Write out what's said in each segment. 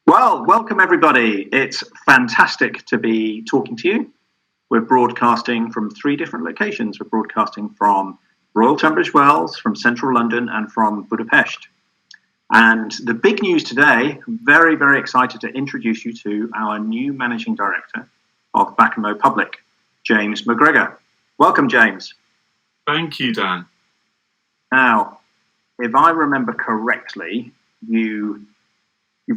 Well, welcome everybody. It's fantastic to be talking to you. We're broadcasting from three different locations. We're broadcasting from Royal Tunbridge Wells, from central London, and from Budapest. And the big news today, very, very excited to introduce you to our new Managing Director of Bakamo Public, James MacGregor. Welcome, James. Thank you, Dan. Now, if I remember correctly, you've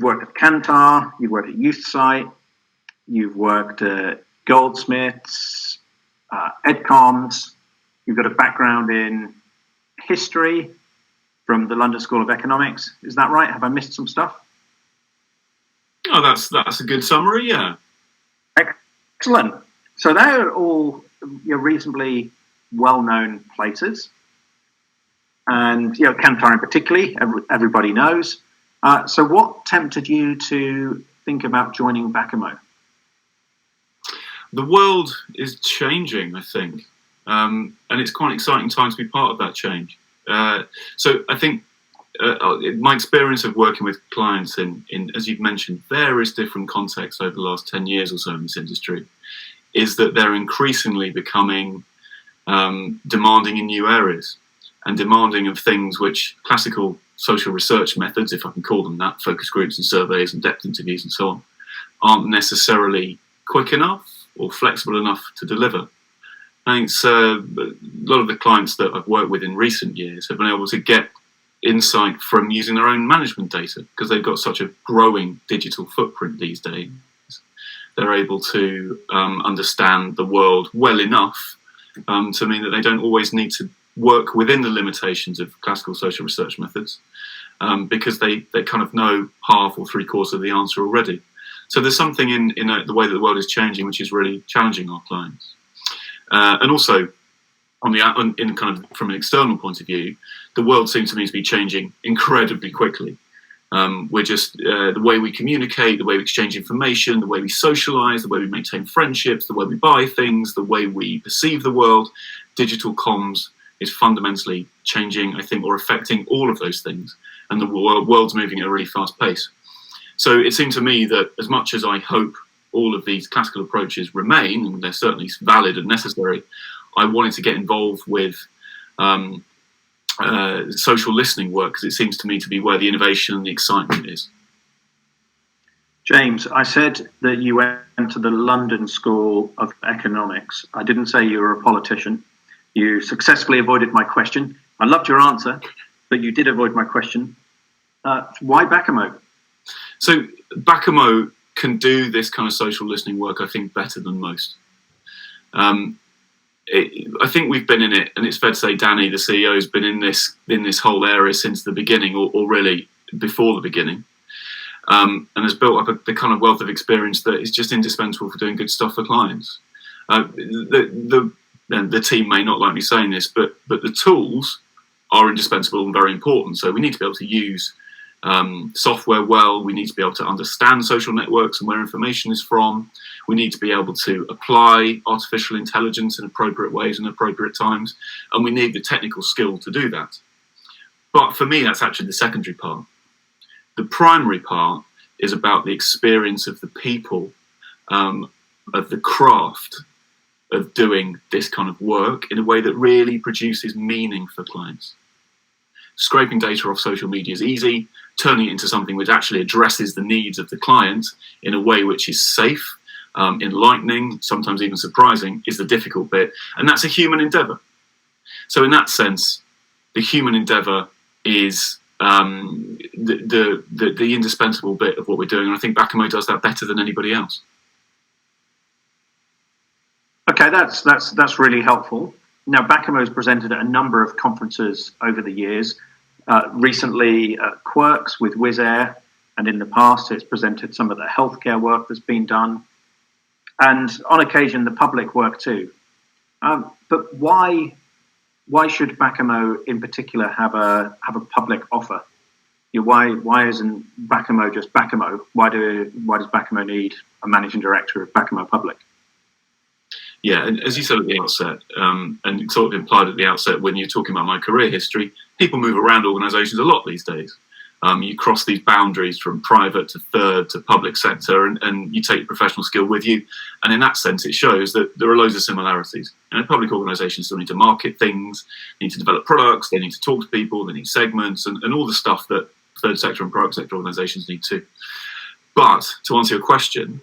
worked at Kantar, you've worked at YouthSite, you've worked at Goldsmiths, Edcoms, you've got a background in history from the London School of Economics. Is that right? Have I missed some stuff? Oh, that's a good summary, yeah. Excellent. So they're all reasonably well-known places. And, Kantar in particular, everybody knows. So what tempted you to think about joining Bakamo? The world is changing, I think, and it's quite an exciting time to be part of that change. So I think my experience of working with clients in, as you've mentioned, various different contexts over the last 10 years or so in this industry, is that they're increasingly becoming demanding in new areas and demanding of things which classical social research methods, if I can call them that, focus groups and surveys and depth interviews and so on, aren't necessarily quick enough or flexible enough to deliver. I think a lot of the clients that I've worked with in recent years have been able to get insight from using their own management data because they've got such a growing digital footprint these days. They're able to understand the world well enough to mean that they don't always need to work within the limitations of classical social research methods because they kind of know half or three-quarters of the answer already. So there's something in the way that the world is changing which is really challenging our clients. And also, from an external point of view, the world seems to me to be changing incredibly quickly. We're just the way we communicate, the way we exchange information, the way we socialise, the way we maintain friendships, the way we buy things, the way we perceive the world. Digital comms is fundamentally changing, I think, or affecting all of those things. And the world's moving at a really fast pace. So it seemed to me that as much as I hope all of these classical approaches remain, and they're certainly valid and necessary, I wanted to get involved with social listening work because it seems to me to be where the innovation and the excitement is. James, I said that you went to the London School of Economics. I didn't say you were a politician. You successfully avoided my question. I loved your answer, but you did avoid my question. Why Bakamo? So Bakamo can do this kind of social listening work, I think, better than most. I think we've been in it, and it's fair to say Danny, the CEO, has been in this whole area since the beginning, or really before the beginning, and has built up the kind of wealth of experience that is just indispensable for doing good stuff for clients. The team may not like me saying this, but the tools are indispensable and very important. So we need to be able to use software well. We need to be able to understand social networks and where information is from. We need to be able to apply artificial intelligence in appropriate ways and appropriate times. And we need the technical skill to do that. But for me, that's actually the secondary part. The primary part is about the experience of the people, of the craft, of doing this kind of work in a way that really produces meaning for clients. Scraping data off social media is easy. Turning it into something which actually addresses the needs of the client in a way which is safe, enlightening, sometimes even surprising, is the difficult bit. And that's a human endeavour. So in that sense, the human endeavour is the indispensable bit of what we're doing. And I think Bakamo does that better than anybody else. Okay, that's really helpful. Now, Bakamo has presented at a number of conferences over the years. Recently at Quirks with Wizz Air, and in the past it's presented some of the healthcare work that's been done, and on occasion the public work too. But why should Bakamo in particular have a public offer? Why isn't Bakamo just Bakamo? Why does Bakamo need a managing director of Bakamo Public? Yeah, and as you said at the outset, and sort of implied at the outset when you're talking about my career history, people move around organisations a lot these days. You cross these boundaries from private to third to public sector, and you take your professional skill with you. And in that sense, it shows that there are loads of similarities. Public organisations still need to market things, need to develop products, they need to talk to people, they need segments, and all the stuff that third sector and private sector organisations need too. But to answer your question,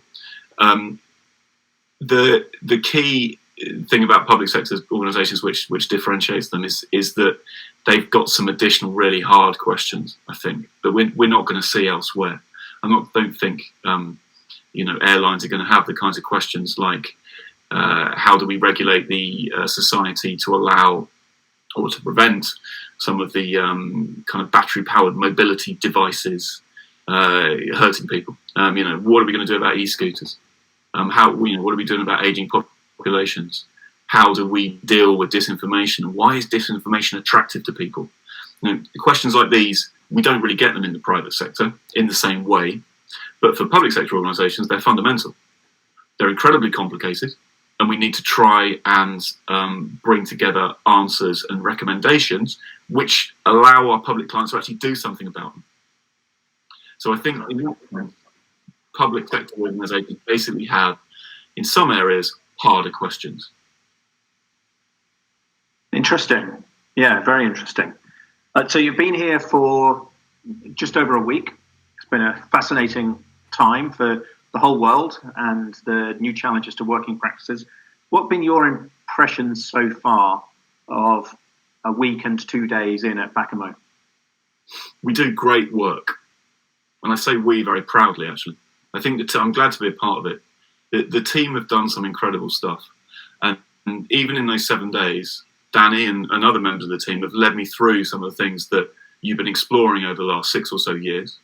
the key thing about public sector organisations which differentiates them is that they've got some additional really hard questions, I think, that we're not going to see elsewhere. Don't think airlines are going to have the kinds of questions like how do we regulate the society to allow or to prevent some of the kind of battery-powered mobility devices hurting people. What are we going to do about e-scooters? What are we doing about ageing populations? How do we deal with disinformation? And why is disinformation attractive to people? Questions like these, we don't really get them in the private sector in the same way. But for public sector organisations, they're fundamental. They're incredibly complicated, and we need to try and bring together answers and recommendations which allow our public clients to actually do something about them. So I think in that sense, public sector organisations basically have, in some areas, harder questions. Interesting. Yeah, very interesting. So you've been here for just over a week. It's been a fascinating time for the whole world and the new challenges to working practices. What have been your impressions so far of a week and 2 days in at Bakamo? We do great work. And I say we very proudly, actually. I think that I'm glad to be a part of it. The team have done some incredible stuff. And even in those 7 days, Danny and other members of the team have led me through some of the things that you've been exploring over the last 6 or so years.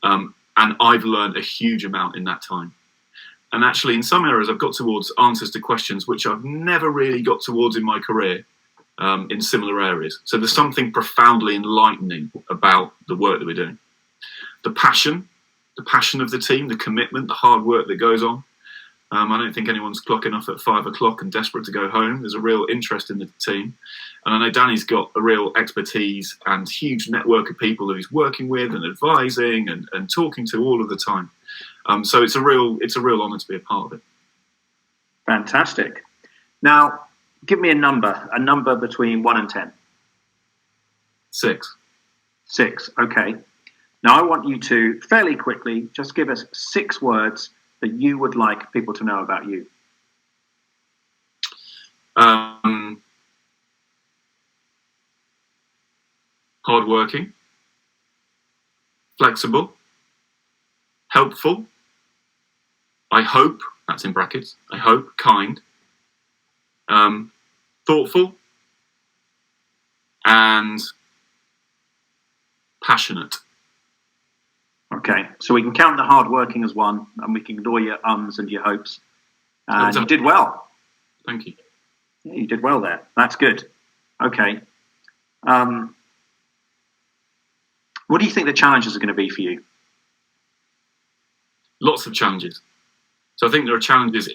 And I've learned a huge amount in that time. And actually, in some areas, I've got towards answers to questions which I've never really got towards in my career in similar areas. So there's something profoundly enlightening about the work that we're doing. The passion of the team, the commitment, the hard work that goes on. I don't think anyone's clocking off at 5 o'clock and desperate to go home. There's a real interest in the team. And I know Danny's got a real expertise and huge network of people that he's working with and advising and talking to all of the time. So it's a real honour to be a part of it. Fantastic. Now, give me a number between 1 and 10. 6. 6, okay. Now, I want you to fairly quickly just give us 6 words that you would like people to know about you. Hardworking, flexible, helpful, I hope, that's in brackets, I hope, kind, thoughtful, and passionate. Okay, so we can count the hard working as 1, and we can ignore your ums and your hopes. And you did well. Thank you. Yeah, you did well there. That's good. Okay. What do you think the challenges are going to be for you? Lots of challenges. So I think there are challenges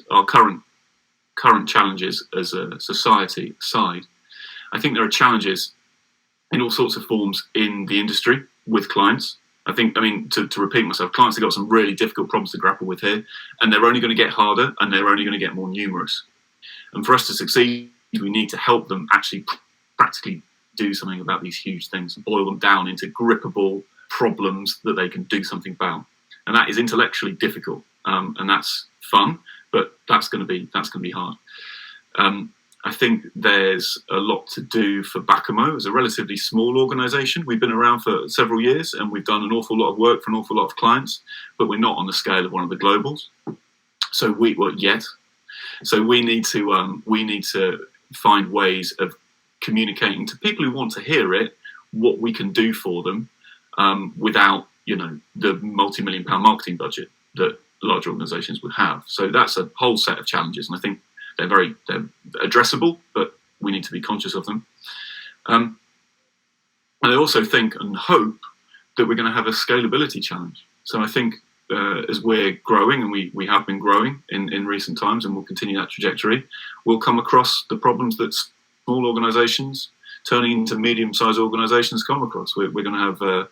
our current challenges as a society aside. I think there are challenges in all sorts of forms in the industry with clients. To repeat myself, clients have got some really difficult problems to grapple with here, and they're only going to get harder and they're only going to get more numerous. And for us to succeed, we need to help them actually practically do something about these huge things, boil them down into grippable problems that they can do something about. And that is intellectually difficult, and that's fun, but that's going to be hard. I think there's a lot to do for Bakamo as a relatively small organisation. We've been around for several years and we've done an awful lot of work for an awful lot of clients, but we're not on the scale of one of the globals. So we need to find ways of communicating to people who want to hear it what we can do for them without the multi-million-pound marketing budget that large organisations would have. So that's a whole set of challenges, and I think they're addressable, but we need to be conscious of them. And I also think and hope that we're going to have a scalability challenge. So I think as we're growing, and we have been growing in recent times, and we'll continue that trajectory, we'll come across the problems that small organisations turning into medium-sized organisations come across. We're going to have the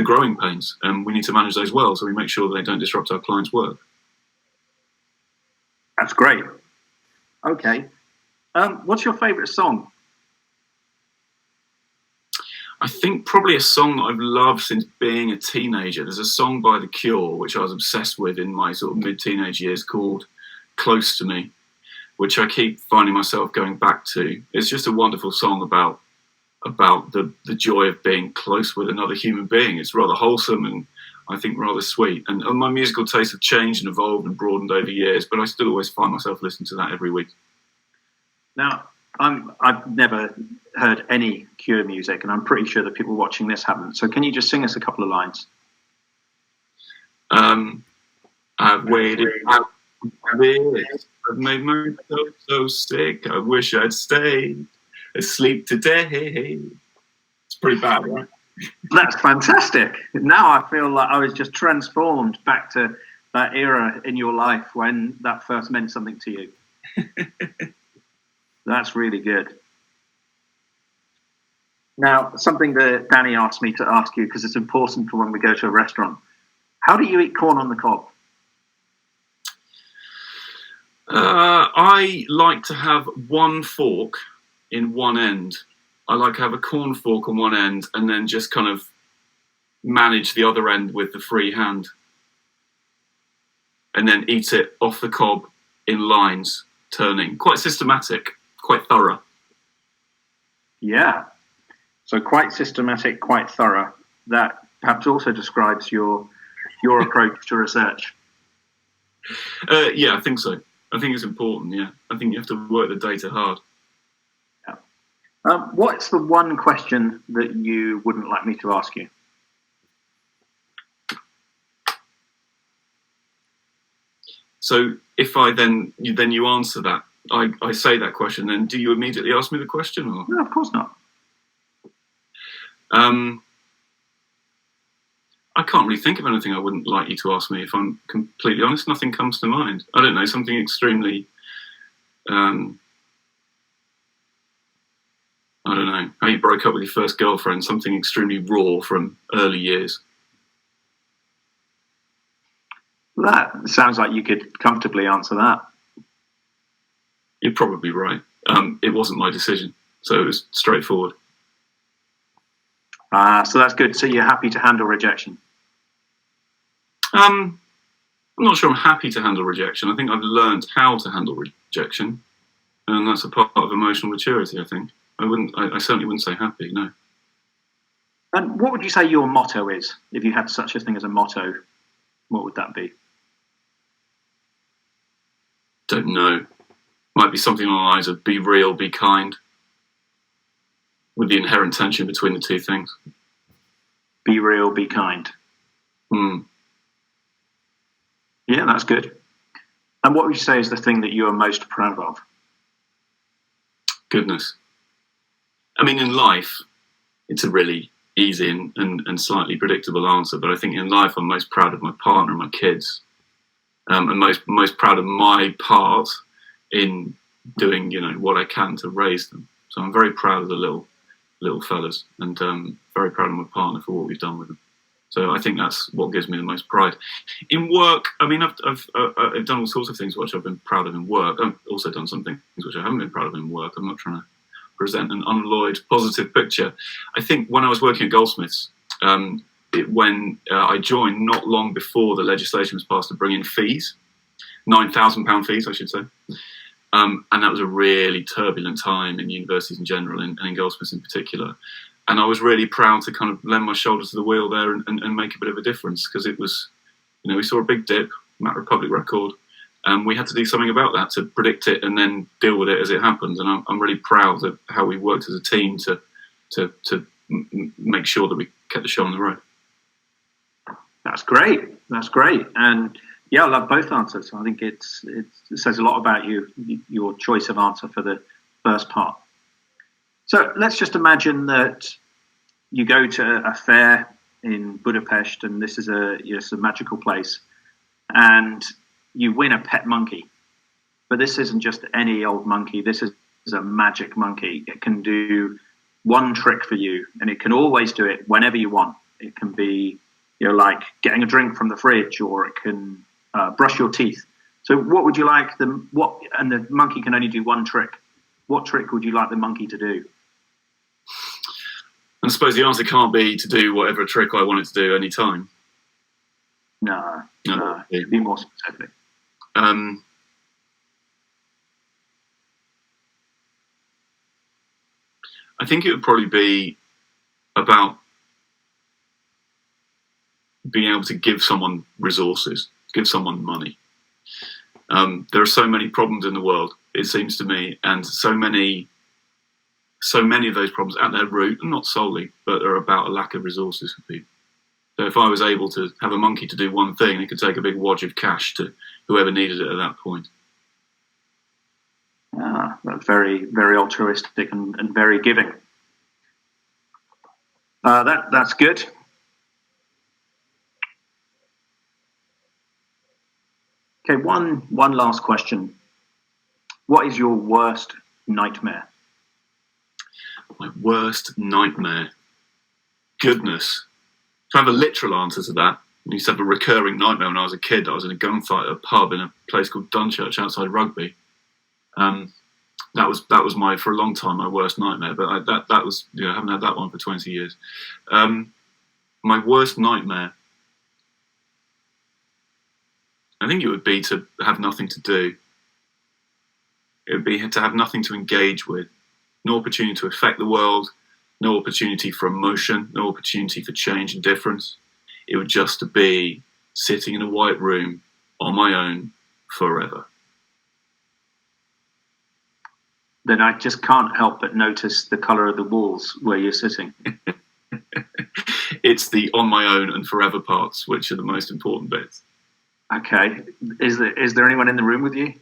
growing pains, and we need to manage those well, so we make sure that they don't disrupt our clients' work. That's great. Okay. What's your favourite song? I think probably a song that I've loved since being a teenager. There's a song by The Cure, which I was obsessed with in my sort of mid-teenage years, called Close to Me, which I keep finding myself going back to. It's just a wonderful song about the joy of being close with another human being. It's rather wholesome and I think rather sweet. And my musical tastes have changed and evolved and broadened over years, but I still always find myself listening to that every week. Now, I've never heard any Cure music, and I'm pretty sure that people watching this haven't. So can you just sing us a couple of lines? I've waited out this. I've made myself so sick. I wish I'd stayed asleep today. It's pretty bad, right? That's fantastic. Now I feel like I was just transformed back to that era in your life when that first meant something to you. That's really good. Now, something that Danny asked me to ask you, because it's important for when we go to a restaurant. How do you eat corn on the cob? I like to have one fork in one end. I like to have a corn fork on one end and then just kind of manage the other end with the free hand. And then eat it off the cob in lines, turning. Quite systematic, quite thorough. Yeah. So quite systematic, quite thorough. That perhaps also describes your approach to research. Yeah, I think so. I think it's important, yeah. I think you have to work the data hard. Yeah. What's the one question that you wouldn't like me to ask you? So if I then you answer that, I say that question, then do you immediately ask me the question? Or? No, of course not. I can't really think of anything I wouldn't like you to ask me. If I'm completely honest, nothing comes to mind. I don't know, something extremely, I don't know, how you broke up with your first girlfriend, something extremely raw from early years. That sounds like you could comfortably answer that. You're probably right. It wasn't my decision, so it was straightforward. So that's good. So you're happy to handle rejection? I'm not sure I'm happy to handle rejection. I think I've learned how to handle rejection, and that's a part of emotional maturity, I think. I certainly wouldn't say happy, no. And what would you say your motto is? If you had such a thing as a motto, what would that be? Don't know. Might be something along the lines of be real, be kind, with the inherent tension between the two things. Be real, be kind. Yeah, that's good. And what would you say is the thing that you are most proud of? Goodness. I mean, in life, it's a really easy and slightly predictable answer, but I think in life I'm most proud of my partner and my kids, and most proud of my part in doing, what I can to raise them. So I'm very proud of the little fellas, and very proud of my partner for what we've done with them. So I think that's what gives me the most pride. In work, I mean, I've done all sorts of things which I've been proud of in work. I've also done some things which I haven't been proud of in work. I'm not trying to present an unalloyed positive picture. I think when I was working at Goldsmiths, when I joined, not long before the legislation was passed to bring in fees, £9,000 fees, I should say. And that was a really turbulent time in universities in general, and in Goldsmiths in particular. And I was really proud to kind of lend my shoulder to the wheel there and make a bit of a difference, because it was, we saw a big dip, Mac Republic record, and we had to do something about that to predict it and then deal with it as it happened. And I'm really proud of how we worked as a team to make sure that we kept the show on the road. That's great. That's great. And yeah, I love both answers. I think it says a lot about you, your choice of answer for the first part. So let's just imagine that you go to a fair in Budapest, and this is a magical place, and you win a pet monkey. But this isn't just any old monkey. This is a magic monkey. It can do one trick for you, and it can always do it whenever you want. It can be, like getting a drink from the fridge, or it can brush your teeth. So what would you like and the monkey can only do one trick. What trick would you like the monkey to do? I suppose the answer can't be to do whatever trick I want it to do any time. No. Be more specific. I think it would probably be about being able to give someone resources, give someone money. There are so many problems in the world, it seems to me, and so many of those problems at their root, and not solely, but are about a lack of resources for people. So if I was able to have a monkey to do one thing, it could take a big wad of cash to whoever needed it at that point. That's very, very altruistic and very giving. That's good. Okay, one last question. What is your worst nightmare? My worst nightmare? Goodness. To have a literal answer to that, I used to have a recurring nightmare when I was a kid. I was in a gunfight at a pub in a place called Dunchurch outside Rugby. That was for a long time my worst nightmare. But that was I haven't had that one for 20 years. My worst nightmare, I think it would be to have nothing to do. It would be to have nothing to engage with, no opportunity to affect the world, no opportunity for emotion, no opportunity for change and difference. It would just to be sitting in a white room on my own forever. Then I just can't help but notice the colour of the walls where you're sitting. It's the on my own and forever parts which are the most important bits. Okay. Is there anyone in the room with you?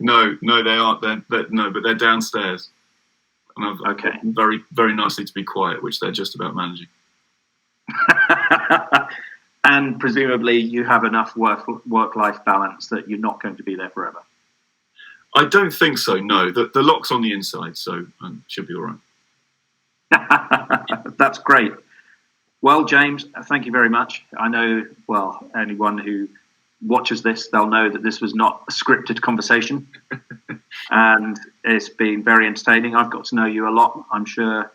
No, they aren't. But they're downstairs. And I've very, very nicely to be quiet, which they're just about managing. And presumably you have enough work-life balance that you're not going to be there forever. I don't think so, no. The lock's on the inside, so should be all right. That's great. Well, James, thank you very much. I know, anyone who watches this, they'll know that this was not a scripted conversation. And it's been very entertaining. I've got to know you a lot. I'm sure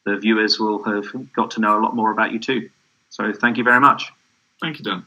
the viewers will have got to know a lot more about you too. So thank you very much. Thank you, Dan.